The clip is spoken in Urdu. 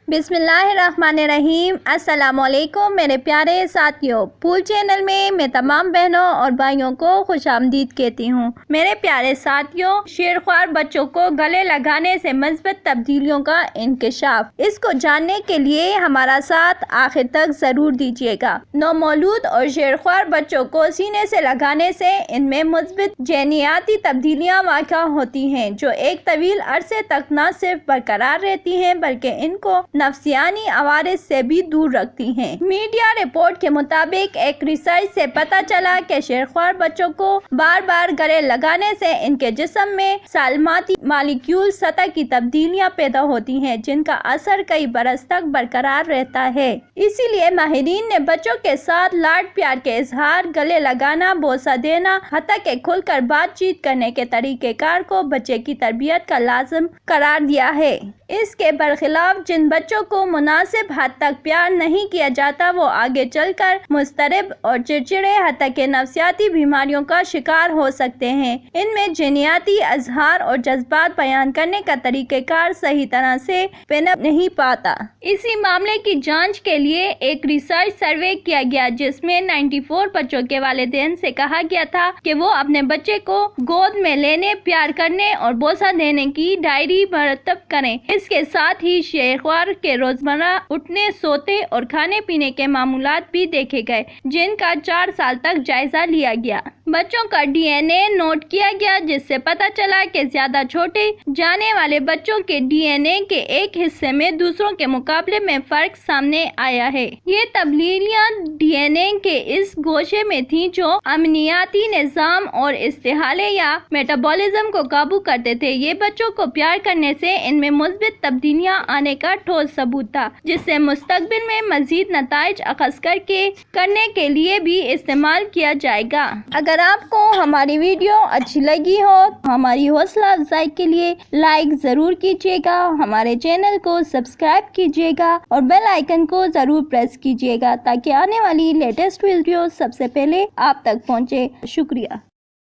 بسم اللہ الرحمن الرحیم۔ السلام علیکم میرے پیارے ساتھیوں، پھول چینل میں تمام بہنوں اور بھائیوں کو خوش آمدید کہتی ہوں۔ میرے پیارے ساتھیوں، شیرخوار بچوں کو گلے لگانے سے مثبت تبدیلیوں کا انکشاف، اس کو جاننے کے لیے ہمارا ساتھ آخر تک ضرور دیجیے گا۔ نومولود اور شیرخوار بچوں کو سینے سے لگانے سے ان میں مثبت جینیاتی تبدیلیاں واقع ہوتی ہیں جو ایک طویل عرصے تک نہ صرف برقرار رہتی ہیں بلکہ ان کو نفسیانی عوارض سے بھی دور رکھتی ہیں۔ میڈیا رپورٹ کے مطابق ایک ریسرچ سے پتہ چلا کہ شیرخوار بچوں کو بار بار گلے لگانے سے ان کے جسم میں سالماتی مالیکیول سطح کی تبدیلیاں پیدا ہوتی ہیں جن کا اثر کئی برس تک برقرار رہتا ہے۔ اسی لیے ماہرین نے بچوں کے ساتھ لاڈ پیار کے اظہار، گلے لگانا، بوسہ دینا، حتیٰ کہ کھل کر بات چیت کرنے کے طریقہ کار کو بچے کی تربیت کا لازم قرار دیا ہے۔ اس کے برخلاف جن بچوں کو مناسب حد تک پیار نہیں کیا جاتا وہ آگے چل کر مضطرب اور چڑچڑے حتیٰ کہ نفسیاتی بیماریوں کا شکار ہو سکتے ہیں۔ ان میں جینیاتی اظہار اور جذبات بیان کرنے کا طریقہ کار صحیح طرح سے پنپ نہیں پاتا۔ اسی معاملے کی جانچ کے لیے ایک ریسرچ سروے کیا گیا جس میں 94 بچوں کے والدین سے کہا گیا تھا کہ وہ اپنے بچے کو گود میں لینے، پیار کرنے اور بوسہ دینے کی ڈائری مرتب کریں۔ اس کے ساتھ ہی شیرخوار کے روزمرہ اٹھنے، سوتے اور کھانے پینے کے معمولات بھی دیکھے گئے جن کا 4 سال تک جائزہ لیا گیا۔ بچوں کا ڈی این اے نوٹ کیا گیا جس سے پتہ چلا کہ زیادہ چھوٹے جانے والے بچوں کے ڈی این اے کے ایک حصے میں دوسروں کے مقابلے میں فرق سامنے آیا ہے۔ یہ تبدیلیاں ڈی این اے کے اس گوشے میں تھیں جو امنیاتی نظام اور استحالے یا میٹابولزم کو قابو کرتے تھے۔ یہ بچوں کو پیار کرنے سے ان میں مثبت تبدیلیاں آنے کا ٹھوس ثبوت تھا جس سے مستقبل میں مزید نتائج اخذ کرنے کے لیے بھی استعمال کیا جائے گا۔ اگر آپ کو ہماری ویڈیو اچھی لگی ہو تو ہماری حوصلہ افزائی کے لیے لائک ضرور کیجیے گا، ہمارے چینل کو سبسکرائب کیجیے گا اور بیل آئیکن کو ضرور پریس کیجیے گا تاکہ آنے والی لیٹسٹ ویڈیو سب سے پہلے آپ تک پہنچے۔ شکریہ۔